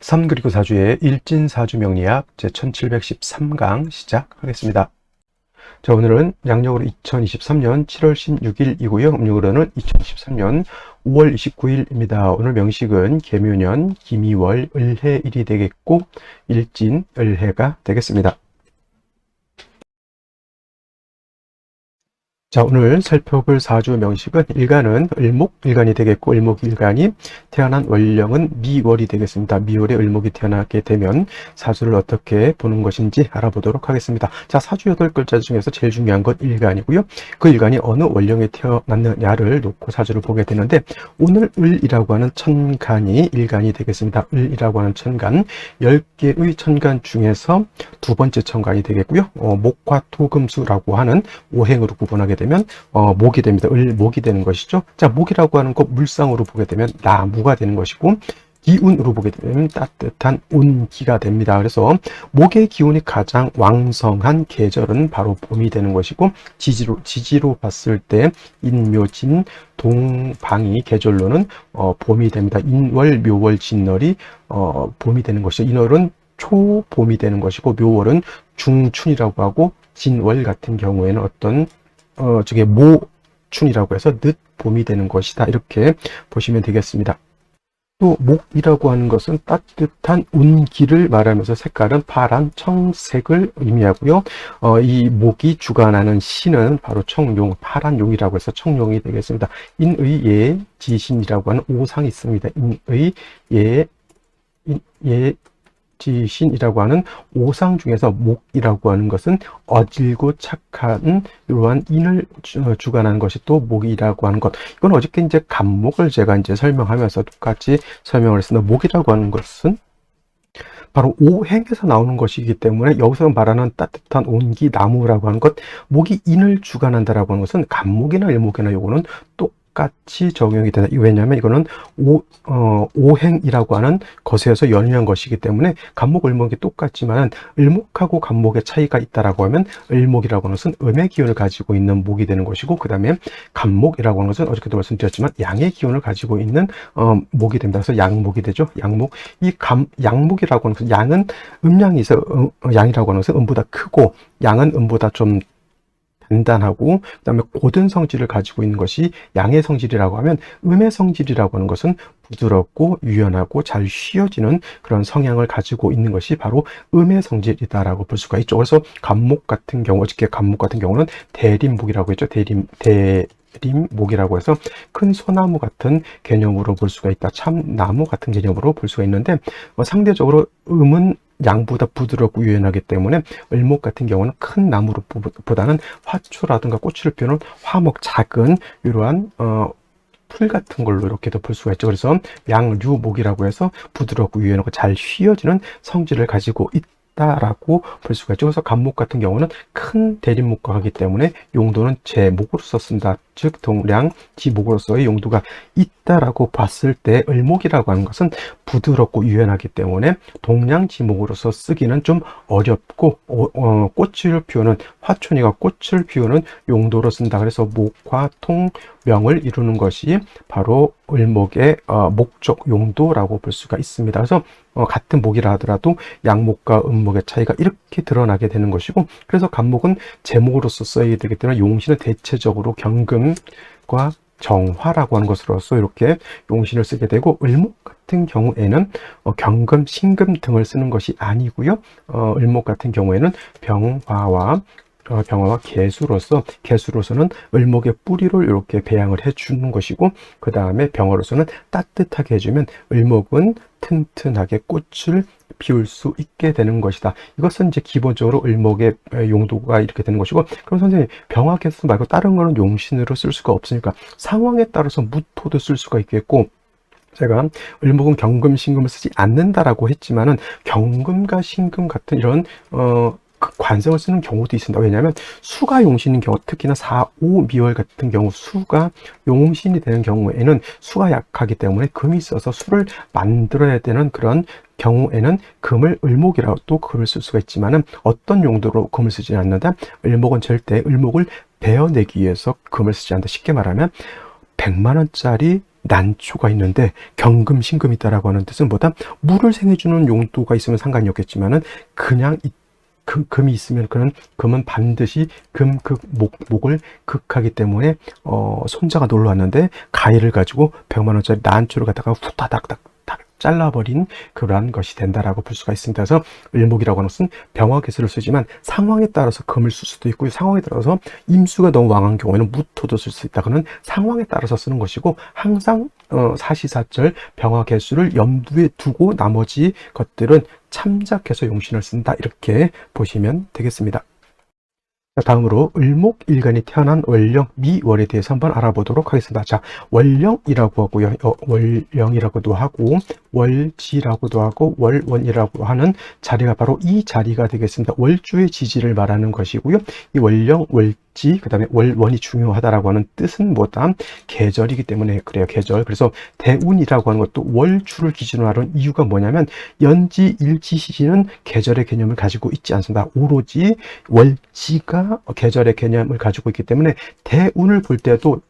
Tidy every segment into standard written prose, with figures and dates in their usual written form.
삼그리고 사주의 일진사주 명리학 제1713강 시작하겠습니다. 자, 오늘은 양력으로 2023년 7월 16일이고요. 음력으로는 2023년 5월 29일입니다. 오늘 명식은 계묘년 김이월 을해일이 되겠고 일진 을해가 되겠습니다. 자, 오늘 살펴볼 사주 명식은 일간은 을목일간이 되겠고 을목일간이 태어난 월령은 미월이 되겠습니다. 미월에 을목이 태어나게 되면 사주를 어떻게 보는 것인지 알아보도록 하겠습니다. 자, 사주 8글자 중에서 제일 중요한 건 일간이고요. 그 일간이 어느 월령에 태어났느냐를 놓고 사주를 보게 되는데 오늘 을이라고 하는 천간이 일간이 되겠습니다. 을이라고 하는 천간 10개의 천간 중에서 두 번째 천간이 되겠고요. 목화 토금수라고 하는 오행으로 구분하게 되면 목이 됩니다. 을목이 되는 것이죠. 자, 목이라고 하는 것 물상으로 보게 되면 나무가 되는 것이고 기운으로 보게 되면 따뜻한 온기가 됩니다. 그래서 목의 기운이 가장 왕성한 계절은 바로 봄이 되는 것이고 지지로 봤을 때 인묘진 동방이 계절로는 봄이 됩니다. 인월 묘월 진월이 봄이 되는 것이죠. 인월은 초봄이 되는 것이고 묘월은 중춘이라고 하고 진월 같은 경우에는 어떤 저게 모춘이라고 해서 늦봄이 되는 것이다. 이렇게 보시면 되겠습니다. 또 목이라고 하는 것은 따뜻한 온기를 말하면서 색깔은 파란 청색을 의미하고요. 이 목이 주관하는 신은 바로 청룡, 파란 용이라고 해서 청룡이 되겠습니다. 인의 예지신이라고 하는 오상이 있습니다. 인의 지신이라고 하는 오상 중에서 목이라고 하는 것은 어질고 착한 이러한 인을 주관하는 것이 또 목이라고 하는 것. 이건 어저께 이제 간목을 제가 이제 설명하면서 똑같이 설명을 했습니다. 목이라고 하는 것은 바로 오행에서 나오는 것이기 때문에 여기서 말하는 따뜻한 온기, 나무라고 하는 것, 목이 인을 주관한다라고 하는 것은 간목이나 일목이나 요거는 똑같이 적용이 된다. 왜냐하면 이거는 오행이라고 하는 것에서 연유한 것이기 때문에 간목, 을목이 똑같지만 을목하고 간목의 차이가 있다라고 하면 을목이라고 하는 것은 음의 기운을 가지고 있는 목이 되는 것이고 그 다음에 간목이라고 하는 것은 어저께도 말씀드렸지만 양의 기운을 가지고 있는 목이 됩니다. 그래서 양목이 되죠. 양목. 양목이라고 하는 것은 양은 음양이 있어 양이라고 하는 것은 음보다 크고 양은 음보다 좀 단단하고 그 다음에 고든 성질을 가지고 있는 것이 양의 성질이라고 하면 음의 성질이라고 하는 것은 부드럽고 유연하고 잘 휘어지는 그런 성향을 가지고 있는 것이 바로 음의 성질이다라고 볼 수가 있죠. 그래서 간목 같은 경우, 어저께 간목 같은 경우는 대림목이라고 했죠. 대림목이라고 해서 큰 소나무 같은 개념으로 볼 수가 있다. 참나무 같은 개념으로 볼 수가 있는데 상대적으로 음은 양보다 부드럽고 유연하기 때문에 을목 같은 경우는 큰 나무로 보다는 화초라든가 꽃을 피우는 화목 작은 이러한 풀 같은 걸로 이렇게도 볼 수가 있죠. 그래서 양류목이라고 해서 부드럽고 유연하고 잘 휘어지는 성질을 가지고 있다라고 볼 수가 있죠. 그래서 간목 같은 경우는 큰 대림목과 하기 때문에 용도는 제목으로 썼습니다. 즉 동량 지목으로서의 용도가 있다라고 봤을 때 을목이라고 하는 것은 부드럽고 유연하기 때문에 동량 지목으로서 쓰기는 좀 어렵고 꽃을 피우는 화촌이가 꽃을 피우는 용도로 쓴다. 그래서 목화 통명을 이루는 것이 바로 을목의 목적 용도라고 볼 수가 있습니다. 그래서 같은 목이라 하더라도 양목과 음목의 차이가 이렇게 드러나게 되는 것이고 그래서 간목은 제목으로서 써야 되기 때문에 용신은 대체적으로 경금과 정화라고 하는 것으로서 이렇게 용신을 쓰게 되고 을목 같은 경우에는 경금, 신금 등을 쓰는 것이 아니고요. 을목 같은 경우에는 병화와 개수로서는 을목의 뿌리를 이렇게 배양을 해주는 것이고 그 다음에 병화로서는 따뜻하게 해주면 을목은 튼튼하게 꽃을 피울 수 있게 되는 것이다. 이것은 이제 기본적으로 을목의 용도가 이렇게 되는 것이고 그럼 선생님 병화 개수 말고 다른 거는 용신으로 쓸 수가 없으니까 상황에 따라서 무토도 쓸 수가 있겠고 제가 을목은 경금, 신금을 쓰지 않는다라고 했지만은 경금과 신금 같은 이런 관성을 쓰는 경우도 있습니다. 왜냐하면 수가 용신인 경우, 특히나 4, 5 미월 같은 경우 수가 용신이 되는 경우에는 수가 약하기 때문에 금이 있어서 수를 만들어야 되는 그런 경우에는 금을 을목이라고 금을 쓸 수가 있지만은 어떤 용도로 금을 쓰지 않는다? 을목은 절대 을목을 베어내기 위해서 금을 쓰지 않는다. 쉽게 말하면 100만 원짜리 난초가 있는데 경금신금이 있다라고 하는 뜻은 뭐다? 물을 생해주는 용도가 있으면 상관이 없겠지만은 그냥 금이 있으면 그런 금은 반드시 목을 극하기 때문에 손자가 놀러 왔는데 가위를 가지고 100만 원짜리 난초를 갖다가 후다닥닥 잘라버린 그러한 것이 된다라고 볼 수가 있습니다. 그래서 을목이라고 하는 것은 병화개수를 쓰지만 상황에 따라서 금을 쓸 수도 있고요. 상황에 따라서 임수가 너무 왕한 경우에는 무토도 쓸 수 있다. 그는 상황에 따라서 쓰는 것이고 항상 사시사철 병화개수를 염두에 두고 나머지 것들은 참작해서 용신을 쓴다. 이렇게 보시면 되겠습니다. 자, 다음으로 을목일간이 태어난 월령 미월에 대해서 한번 알아보도록 하겠습니다. 자, 월령이라고 하고요. 월령이라고도 하고 월지라고도 하고 월원이라고 하는 자리가 바로 이 자리가 되겠습니다. 월주의 지지를 말하는 것이고요. 이 월령, 월지, 그 다음에 월원이 중요하다라고 하는 뜻은 뭐다? 계절이기 때문에 그래요. 계절. 그래서 대운이라고 하는 것도 월주를 기준으로 하는 이유가 뭐냐면 연지, 일지, 시지는 계절의 개념을 가지고 있지 않습니다. 오로지 월지가 계절의 개념을 가지고 있기 때문에 대운을 볼 때도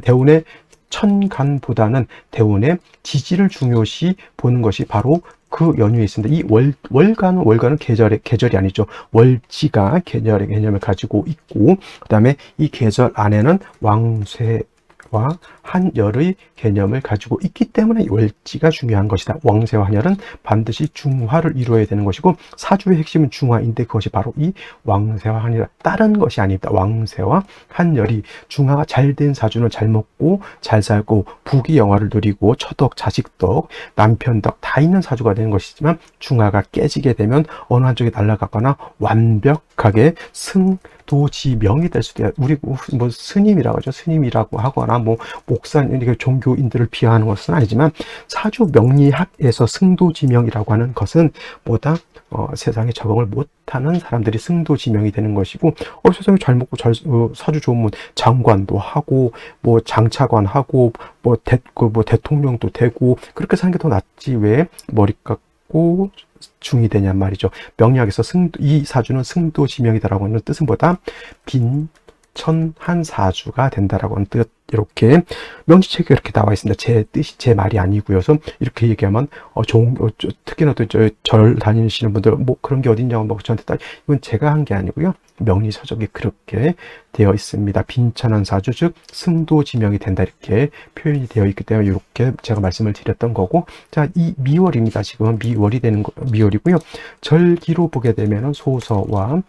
대운의 천간보다는 대운의 지지를 중요시 보는 것이 바로 그 연유에 있습니다. 이 월간은 계절이 아니죠. 월지가 계절의 개념을 가지고 있고, 그 다음에 이 계절 안에는 왕쇠와 한열의 개념을 가지고 있기 때문에 월지가 중요한 것이다. 왕쇠와 한열은 반드시 중화를 이루어야 되는 것이고 사주의 핵심은 중화인데 그것이 바로 이 왕쇠와 한열이다. 다른 것이 아닙니다. 왕쇠와 한열이 중화가 잘 된 사주는 잘 먹고 잘 살고 부귀 영화를 누리고 처덕, 자식덕, 남편덕 다 있는 사주가 되는 것이지만 중화가 깨지게 되면 어느 한쪽에 날아가거나 완벽하게 승도지명이 될 수도 있어요. 우리 뭐 스님이라고 하죠. 스님이라고 하거나 뭐 목사님, 이게 종교인들을 비하하는 것은 아니지만 사주 명리학에서 승도지명이라고 하는 것은 뭐다? 세상에 적응을 못하는 사람들이 승도지명이 되는 것이고 세상에 잘 먹고 사주 좋으면 장관도 하고 뭐 장차관 하고 뭐 대통령도 되고 그렇게 사는 게 더 낫지 왜 머리 깎고 중이 되냔 말이죠. 명리학에서 이 사주는 승도지명이다라고 하는 뜻은 뭐다? 빈천한 사주가 된다라고 하는 뜻. 이렇게 명시책에 이렇게 나와 있습니다. 제 말이 아니고요. 그래서 이렇게 얘기하면 특히나 또 절 다니시는 분들 뭐 그런 게 어딨냐고 막 저한테 이건 제가 한 게 아니고요. 명리서적이 그렇게 되어 있습니다. 빈천한 사주 즉 승도지명이 된다 이렇게 표현이 되어 있기 때문에 이렇게 제가 말씀을 드렸던 거고 자, 이 미월입니다. 지금은 미월이 되는 미월이고요. 절기로 보게 되면은 소서와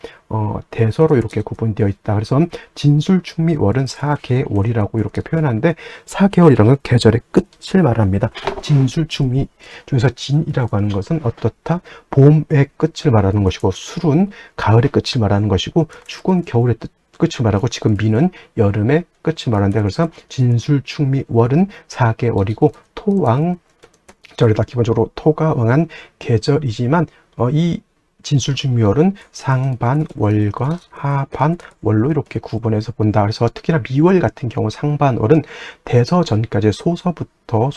대서로 이렇게 구분되어 있다. 그래서 진술충미월은 사계월이라고 이렇게 표현하는데 4개월이라는 건 계절의 끝을 말합니다. 진술충미 중에서 진이라고 하는 것은 어떻다? 봄의 끝을 말하는 것이고 술은 가을의 끝을 말하는 것이고 축은 겨울의 끝을 말하고 지금 미는 여름의 끝을 말하는데 그래서 진술충미월은 4개월이고 토왕절이다. 기본적으로 토가 응한 계절이지만 이 진술충미월은 상반월과 하반월로 이렇게 구분해서 본다. 그래서 특히나 미월 같은 경우 상반월은 대서 전까지 소서부터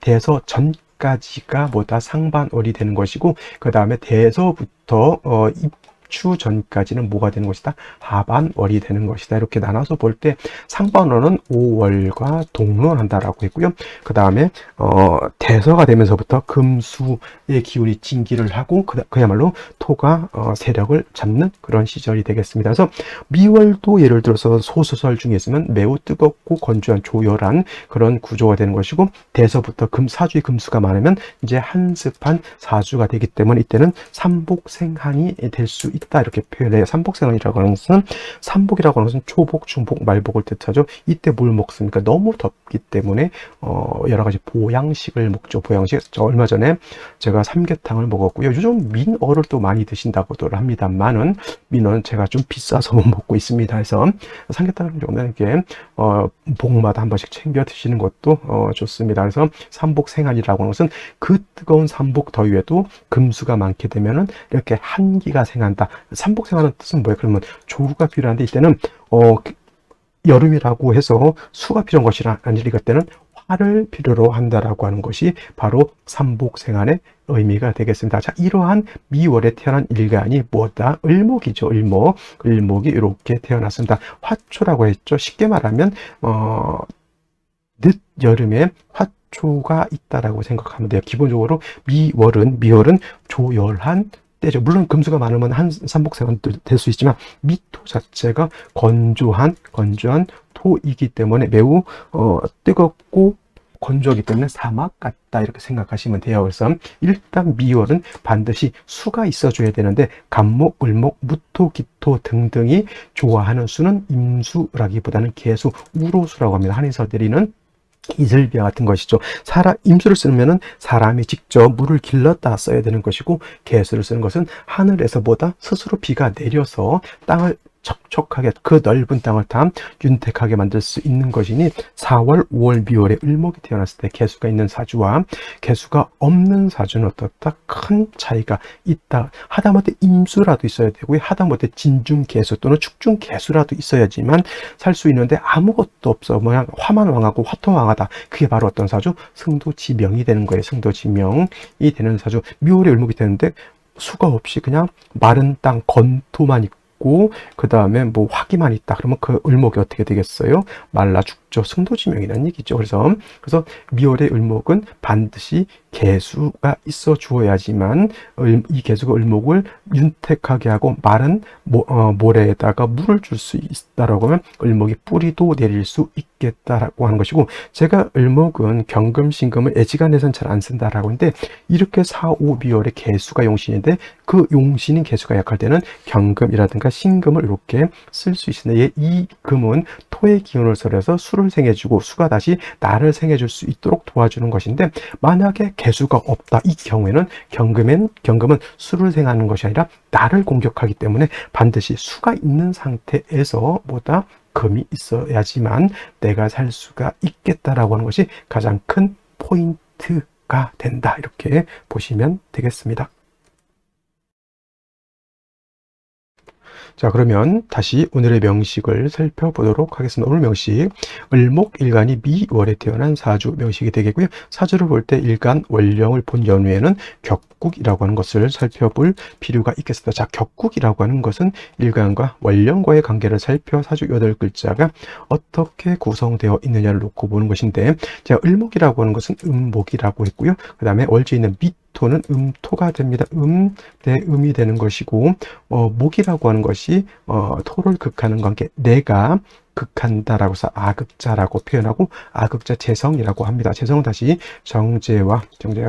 대서 전까지가 뭐다 상반월이 되는 것이고 그 다음에 대서부터 입추 전까지는 뭐가 되는 것이다? 하반월이 되는 것이다. 이렇게 나눠서 볼 때 상반월은 5월과 동론한다라고 했고요. 그 다음에 대서가 되면서부터 금수의 기운이 진기를 하고 그야말로 토가 세력을 잡는 그런 시절이 되겠습니다. 그래서 미월도 예를 들어서 소수설 중에 있으면 매우 뜨겁고 건조한 조열한 그런 구조가 되는 것이고 대서부터 사주의 금수가 많으면 이제 한습한 사주가 되기 때문에 이때는 삼복생한이 될 수 있다 이렇게 표현해요. 삼복생한이라고 하는 것은 삼복이라고 하는 것은 초복, 중복, 말복을 뜻하죠. 이때 뭘 먹습니까? 너무 덥기 때문에 여러 가지 보양식을 먹죠. 보양식. 얼마 전에 제가 삼계탕을 먹었고요. 요즘 민어를 또 많이 드신다고들 합니다만은 민어는 제가 좀 비싸서 못 먹고 있습니다. 그래서 삼계탕 정도는 이렇게 복마다 한 번씩 챙겨 드시는 것도 좋습니다. 그래서 삼복생한이라고 하는 것은 그 뜨거운 삼복 더위에도 금수가 많게 되면은 이렇게 한기가 생한다. 삼복생한은 뜻은 뭐예요? 그러면 조루가 필요한데 이때는 여름이라고 해서 수가 필요한 것이 아니니까 때는 화를 필요로 한다라고 하는 것이 바로 삼복생한의 의미가 되겠습니다. 자, 이러한 미월에 태어난 일간이 뭐다? 을목이죠. 을목이 이렇게 태어났습니다. 화초라고 했죠. 쉽게 말하면 늦여름에 화초가 있다라고 생각하면 돼요. 기본적으로 미월은 조열한 때죠. 물론 금수가 많으면 한삼복생은 될 수 있지만 미토 자체가 건조한 토이기 때문에 매우 뜨겁고 건조하기 때문에 사막 같다 이렇게 생각하시면 돼요. 그래서 일단 미월은 반드시 수가 있어줘야 되는데 간목, 을목, 무토, 기토 등등이 좋아하는 수는 임수라기보다는 개수, 우로수라고 합니다. 한의사들이는 이슬비와 같은 것이죠. 임수를 쓰면은 사람이 직접 물을 길렀다 써야 되는 것이고, 개수를 쓰는 것은 하늘에서보다 스스로 비가 내려서 땅을 척척하게 그 넓은 땅을 다 윤택하게 만들 수 있는 것이니 4월, 5월, 미월에 을목이 태어났을 때 개수가 있는 사주와 개수가 없는 사주는 어떻다? 큰 차이가 있다. 하다못해 임수라도 있어야 되고요. 하다못해 진중개수 또는 축중개수라도 있어야지만 살 수 있는데 아무것도 없어. 그냥 화만 왕하고 화토왕하다. 그게 바로 어떤 사주? 승도지명이 되는 거예요. 승도지명이 되는 사주. 미월에 을목이 되는데 수가 없이 그냥 마른 땅 건토만 있고 그 다음에 뭐 화기만 있다. 그러면 그 을목이 어떻게 되겠어요? 말라 죽죠. 승도지명이라는 얘기죠. 그래서 미월의 을목은 반드시 개수가 있어 주어야지만 이 개수가 을목을 윤택하게 하고 마른 모래에다가 물을 줄 수 있다라고 하면 을목이 뿌리도 내릴 수 있겠다라고 하는 것이고, 제가 을목은 경금, 신금을 애지간해서는 잘 안 쓴다라고 하는데 이렇게 4, 5, 미월에 개수가 용신인데 그 용신인 개수가 약할 때는 경금이라든가 신금을 이렇게 쓸 수 있는데 이 금은 토의 기운을 설해서 수를 생해주고 수가 다시 나를 생해줄 수 있도록 도와주는 것인데, 만약에 개수가 없다 이 경우에는 경금은 수를 생하는 것이 아니라 나를 공격하기 때문에 반드시 수가 있는 상태에서 보다 금이 있어야지만 내가 살 수가 있겠다라고 하는 것이 가장 큰 포인트가 된다. 이렇게 보시면 되겠습니다. 자, 그러면 다시 오늘의 명식을 살펴보도록 하겠습니다. 오늘 명식, 을목일간이 미월에 태어난 사주 명식이 되겠고요. 사주를 볼 때 일간, 월령을 본 연후에는 격국이라고 하는 것을 살펴볼 필요가 있겠습니다. 자, 격국이라고 하는 것은 일간과 월령과의 관계를 살펴 사주 8글자가 어떻게 구성되어 있느냐를 놓고 보는 것인데, 자, 을목이라고 하는 것은 음목이라고 했고요. 그 다음에 월지에 있는 토는 음토가 됩니다. 대 음이 되는 것이고, 목이라고 하는 것이 토를 극하는 관계, 내가 극한다라고 해서 아극자라고 표현하고 아극자 재성이라고 합니다. 재성은 다시 정제가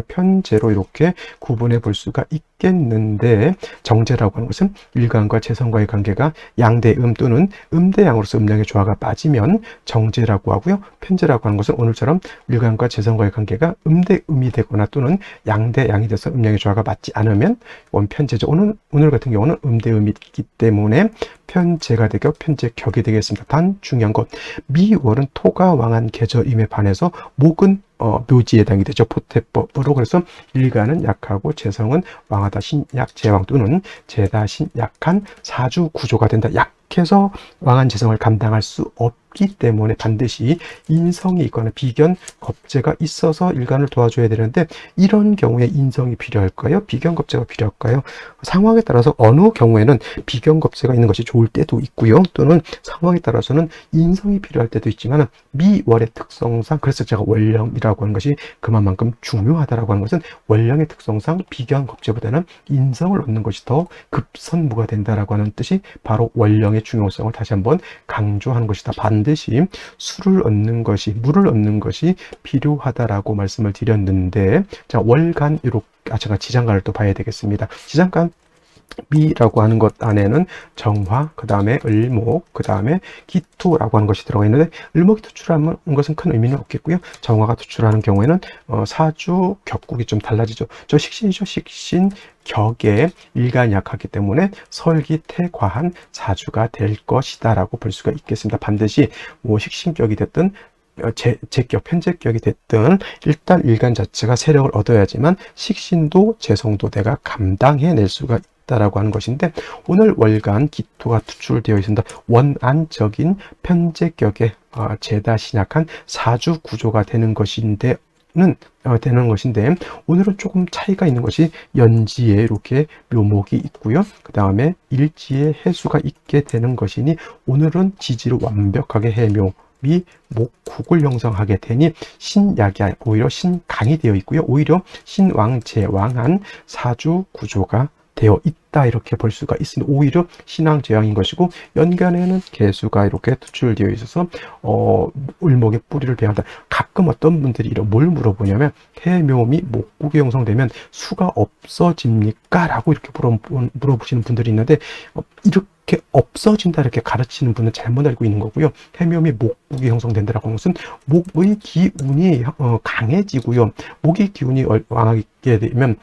편제로 이렇게 구분해 볼 수가 있겠는데, 정제라고 하는 것은 일간과 재성과의 관계가 양대음 또는 음대양으로서 음량의 조화가 빠지면 정제라고 하고요. 편제라고 하는 것은 오늘처럼 일간과 재성과의 관계가 음대음이 되거나 또는 양대양이 돼서 음량의 조화가 맞지 않으면 원편제죠. 오늘 같은 경우는 음대음이기 때문에 편제가 되고 편제격이 되겠습니다. 단 중요한 것, 미월은 토가 왕한 계절임에 반해서 목은 묘지에 해당이 되죠. 보태법으로. 그래서 일간은 약하고 재성은 왕하다 신약 제왕 또는 제다 신약한 사주 구조가 된다. 약해서 왕한 재성을 감당할 수 없기 때문에 반드시 인성이 있거나 비견 겁재가 있어서 일간을 도와줘야 되는데, 이런 경우에 인성이 필요할까요? 비견 겁재가 필요할까요? 상황에 따라서 어느 경우에는 비견 겁재가 있는 것이 좋을 때도 있고요. 또는 상황에 따라서는 인성이 필요할 때도 있지만, 미월의 특성상, 그래서 제가 월령이라고 하는 것이 그만큼 중요하다라고 하는 것은 월령의 특성상 비견 겁재보다는 인성을 얻는 것이 더 급선무가 된다라고 하는 뜻이 바로 월령의 중요성을 다시 한번 강조하는 것이다. 반드시 수를 얻는 것이, 물을 얻는 것이 필요하다라고 말씀을 드렸는데, 자, 월간 제가 지장간을 또 봐야 되겠습니다. 지장간 미라고 하는 것 안에는 정화, 그 다음에 을목, 그 다음에 기토라고 하는 것이 들어가 있는데, 을목이 투출하는 것은 큰 의미는 없겠고요. 정화가 투출하는 경우에는 사주 격국이 좀 달라지죠. 저 식신이죠. 식신 격에 일간이 약하기 때문에 설기태과한 사주가 될 것이다 라고 볼 수가 있겠습니다. 반드시 뭐 식신격이 됐든 제격, 편제격이 됐든 일단 일간 자체가 세력을 얻어야지만 식신도 재성도 내가 감당해낼 수가 있다라고 하는 것인데, 오늘 월간 기토가 투출되어 있습니다. 원안적인 편제격의 제다 신약한 사주 구조가 되는 것인데 오늘은 조금 차이가 있는 것이 연지에 이렇게 묘목이 있고요. 그 다음에 일지에 해수가 있게 되는 것이니 오늘은 지지를 완벽하게 해묘 미 목국을 형성하게 되니 신약이 오히려 신강이 되어 있고요. 오히려 신왕제왕한 사주 구조가 되어 있다 이렇게 볼 수가 있습니다. 오히려 신왕제왕인 것이고 연간에는 개수가 이렇게 투출되어 있어서 을목의 뿌리를 배한다. 가끔 어떤 분들이 뭘 물어보냐면 해묘미 목국이 형성되면 수가 없어집니까? 라고 이렇게 물어보시는 분들이 있는데 이렇게 없어진다 이렇게 가르치는 분은 잘못 알고 있는 거고요. 해묘미 목국이 형성된다라고 하는 것은 목의 기운이 강해지고요. 목의 기운이 왕하게 되면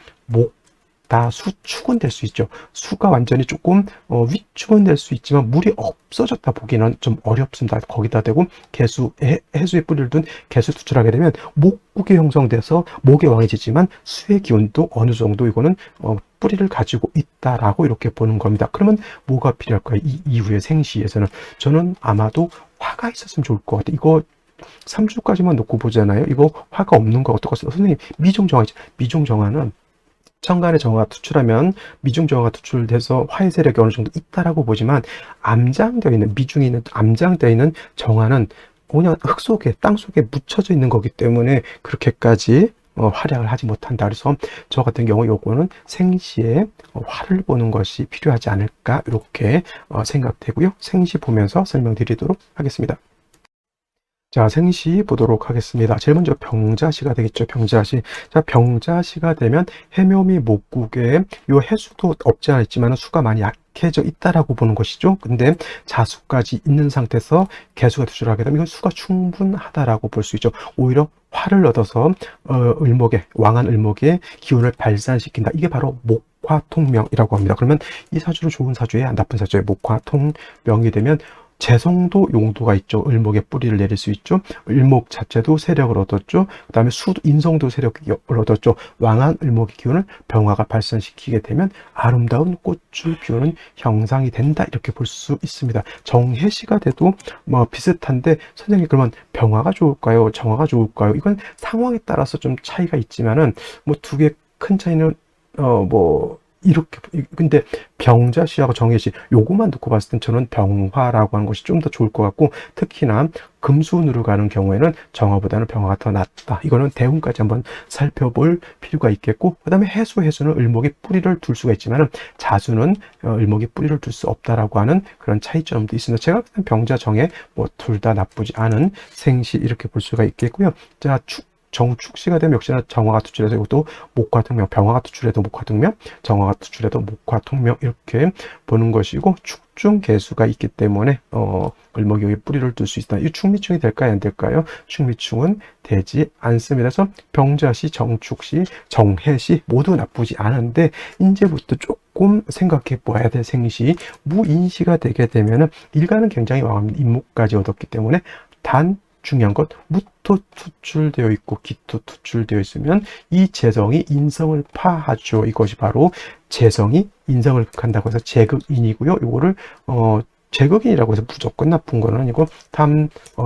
다 수축은 될 수 있죠. 수가 완전히 조금 위축은 될 수 있지만 물이 없어졌다 보기는 좀 어렵습니다. 거기다 대고 해수의 뿌리를 둔 개수 투출하게 되면 목국이 형성돼서 목의 왕해지지만 수의 기운도 어느 정도 이거는 뿌리를 가지고 있다라고 이렇게 보는 겁니다. 그러면 뭐가 필요할까요? 이 이후의 생시에서는 저는 아마도 화가 있었으면 좋을 것 같아요. 이거 3주까지만 놓고 보잖아요. 이거 화가 없는 거 어떡하세요? 선생님 미종정화이죠. 미종정화는 천간의 정화가 투출하면 미중 정화가 투출돼서 화의 세력이 어느 정도 있다라고 보지만 암장되어 있는 미중에 있는 암장되어 있는 정화는 그냥 흙 속에 땅 속에 묻혀져 있는 거기 때문에 그렇게까지 활약을 하지 못한다. 그래서 저 같은 경우 요거는 생시에 화를 보는 것이 필요하지 않을까 이렇게 생각되고요. 생시 보면서 설명드리도록 하겠습니다. 자, 생시 보도록 하겠습니다. 제일 먼저 병자시가 되겠죠. 병자시. 자, 병자시가 되면 해묘미 목국에 요 해수도 없지 않아 있지만 수가 많이 약해져 있다라고 보는 것이죠. 근데 자수까지 있는 상태에서 개수가 투출하게 되면 이건 수가 충분하다라고 볼 수 있죠. 오히려 화를 얻어서 왕한 을목의 기운을 발산시킨다. 이게 바로 목화통명이라고 합니다. 그러면 이 사주는 좋은 사주에 나쁜 사주에 목화통명이 되면 재성도 용도가 있죠. 을목의 뿌리를 내릴 수 있죠. 을목 자체도 세력을 얻었죠. 그 다음에 인성도 세력을 얻었죠. 왕한 을목의 기운을 병화가 발산시키게 되면 아름다운 꽃을 피우는 형상이 된다. 이렇게 볼 수 있습니다. 정해시가 돼도 비슷한데 선생님 그러면 병화가 좋을까요? 정화가 좋을까요? 이건 상황에 따라서 좀 차이가 있지만은 두 개 큰 차이는 이렇게 근데 병자시하고 정해시 요것만 놓고 봤을 땐 저는 병화라고 하는 것이 좀 더 좋을 것 같고 특히나 금수운으로 가는 경우에는 정화보다는 병화가 더 낫다. 이거는 대운까지 한번 살펴볼 필요가 있겠고 그 다음에 해수는 을목이 뿌리를 둘 수가 있지만 자수는 을목이 뿌리를 둘 수 없다라고 하는 그런 차이점도 있습니다. 제가 병자 정해 둘 다 나쁘지 않은 생시 이렇게 볼 수가 있겠고요. 자, 정축시가 되면 역시나 정화가 투출해서 이것도 목화통명, 병화가 투출해도 목화통명, 정화가 투출해도 목화통명 이렇게 보는 것이고 축중 개수가 있기 때문에 을목이 여기 뿌리를 둘 수 있다. 이 축미충이 될까요? 안 될까요? 축미충은 되지 않습니다. 그래서 병자시, 정축시, 정해시 모두 나쁘지 않은데 이제부터 조금 생각해 보아야 될 생시 무인시가 되게 되면은 일간은 굉장히 왕합니다. 임목까지 얻었기 때문에 중요한 것 무토 투출되어 있고 기토 투출되어 있으면 이 재성이 인성을 파하죠. 이것이 바로 재성이 인성을 극한다고 해서 재극인이고요. 이거를 재극인이라고 해서 무조건 나쁜 건 아니고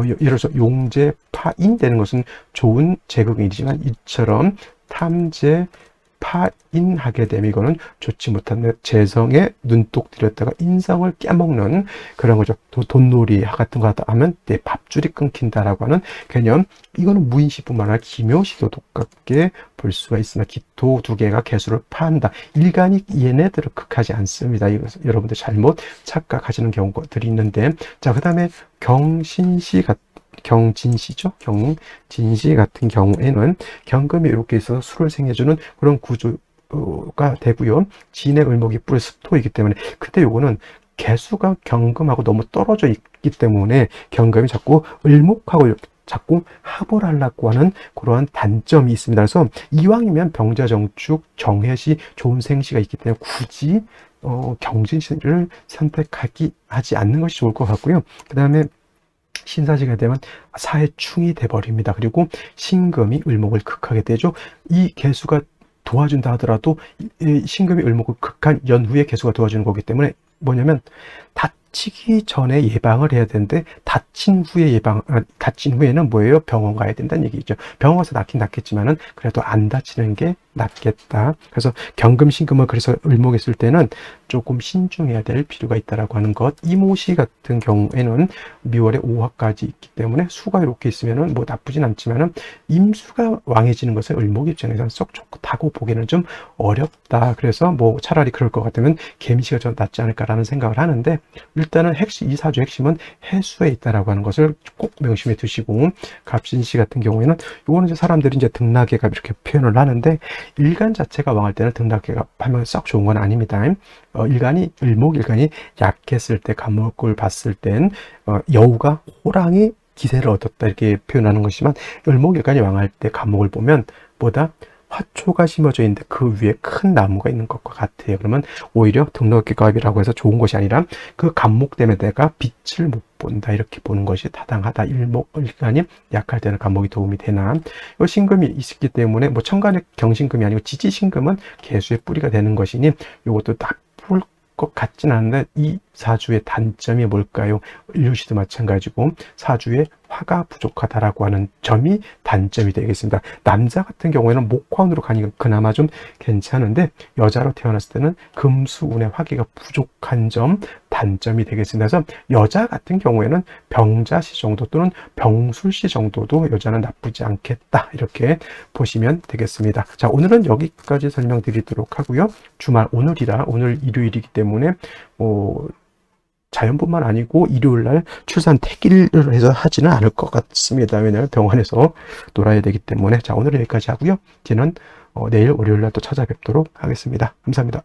예를 들어서 용재 파인 되는 것은 좋은 재극인이지만 이처럼 탐재 파인하게 되면 이거는 좋지 못한 재성에 눈독 들였다가 인성을 깨먹는 그런 거죠. 돈놀이 같은 거 하다 하면 내 밥줄이 끊긴다라고 하는 개념. 이거는 무인시뿐만 아니라 기묘시도 똑같게 볼 수가 있으나 기토 두 개가 개수를 파한다. 일간이 얘네들을 극하지 않습니다. 이것을 여러분들 잘못 착각하시는 경우들이 있는데 자, 그 다음에 경진시 같은 경우에는 경금이 이렇게 있어서 수를 생해주는 그런 구조가 되고요. 진의 을목이 뿌리 습토이기 때문에 근데 요거는 개수가 경금하고 너무 떨어져 있기 때문에 경금이 자꾸 을목하고 이렇게 자꾸 합을 하려고 하는 그러한 단점이 있습니다. 그래서 이왕이면 병자정축, 정해시, 좋은 생시가 있기 때문에 굳이 경진시를 하지 않는 것이 좋을 것 같고요. 그 다음에 신사시가 되면 사해충이 돼버립니다. 그리고 신금이 을목을 극하게 되죠. 이 개수가 도와준다 하더라도 신금이 을목을 극한 연후에 개수가 도와주는 거기 때문에 뭐냐면 다 다치기 전에 예방을 해야 되는데 다친 후에는 뭐예요? 병원 가야 된다는 얘기죠. 병원 가서 낫긴 낫겠지만은 그래도 안 다치는 게 낫겠다. 그래서 경금신금을 그래서 을목했을 때는 조금 신중해야 될 필요가 있다라고 하는 것. 이모시 같은 경우에는 미월에 5화까지 있기 때문에 수가 이렇게 있으면은 뭐 나쁘진 않지만은 임수가 왕해지는 것은 을목 입장에서는 썩 좋다고 보기는 좀 어렵다. 그래서 뭐 차라리 그럴 것 같으면 개미시가 좀 낫지 않을까라는 생각을 하는데, 일단은 이 사주의 핵심은 해수에 있다라고 하는 것을 꼭 명심해 두시고, 갑신시 같은 경우에는 이거는 이제 사람들이 이제 등락계가 이렇게 표현을 하는데, 일간 자체가 왕할 때는 등락계가 하면 썩 좋은 건 아닙니다. 을목일간이 약했을 때, 감목을 봤을 땐 여우가 호랑이 기세를 얻었다 이렇게 표현하는 것이지만, 을목일간이 왕할 때 감목을 보면 뭐다? 화초가 심어져 있는데 그 위에 큰 나무가 있는 것과 같아요. 그러면 오히려 등록기갑이라고 해서 좋은 것이 아니라 그 감목 때문에 내가 빛을 못 본다 이렇게 보는 것이 타당하다. 일간이 약할 때는 감목이 도움이 되나. 이 신금이 있기 때문에 뭐 천간의 경신금이 아니고 지지신금은 개수의 뿌리가 되는 것이니 이것도 나쁠 것 같진 않은데, 이 사주의 단점이 뭘까요? 일요시도 마찬가지고 사주에 화가 부족하다라고 하는 점이 단점이 되겠습니다. 남자 같은 경우에는 목화운으로 가니까 그나마 좀 괜찮은데, 여자로 태어났을 때는 금수운의 화기가 부족한 점 단점이 되겠습니다. 그래서 여자 같은 경우에는 병자시 정도 또는 병술시 정도도 여자는 나쁘지 않겠다 이렇게 보시면 되겠습니다. 자, 오늘은 여기까지 설명드리도록 하고요. 주말 오늘이라 오늘 일요일이기 때문에 자연뿐만 아니고 일요일날 출산 택일을 해서 하지는 않을 것 같습니다. 왜냐하면 병원에서 놀아야 되기 때문에. 자, 오늘은 여기까지 하고요. 저는 내일 월요일날 또 찾아뵙도록 하겠습니다. 감사합니다.